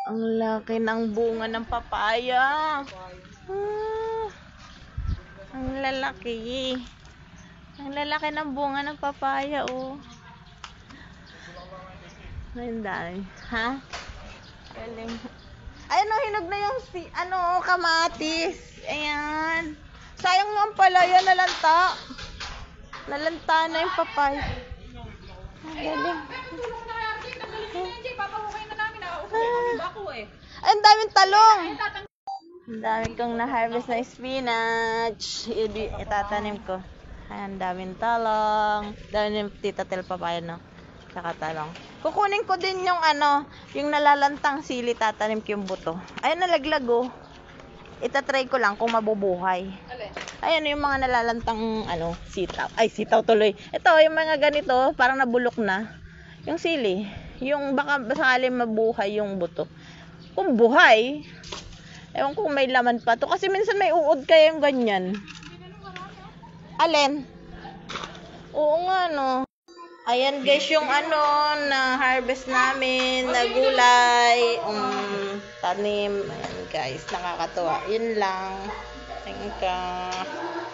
Ang laki ng bunga ng papaya. Ah, ang lalaki. Ang lalaki ng bunga ng papaya, oh. Ayun dami. Ha? Galing. Ay, ano, hinog na yung kamatis. Ayan. Sayang nga pala yan, nalanta. Nalanta na yung papaya. Ang galing. Ay, ang daming talong. Ang dami kong na-harvest na spinach. Itatanim ko. Ay, ang daming talong. Dami yung Tita Tel papaya, no? Saka talong. Kukunin ko din yung yung nalalantang sili, tatanim ko yung buto. Ayun, nalaglag, oh. Itatry ko lang kung mabubuhay. Ayan yung mga nalalantang sitaw. Ay, sitaw tuloy. Ito, yung mga ganito, parang nabulok na. Yung sili. Yung baka sakali mabuhay yung buto. Kung buhay, ewan kung may laman pa to. Kasi minsan may uod kaya yung ganyan. Alin? Oo nga, no. Ayan guys, yung na harvest namin na gulay, tanim. Ayan guys, nakakatuwa. Yun lang. Thank you.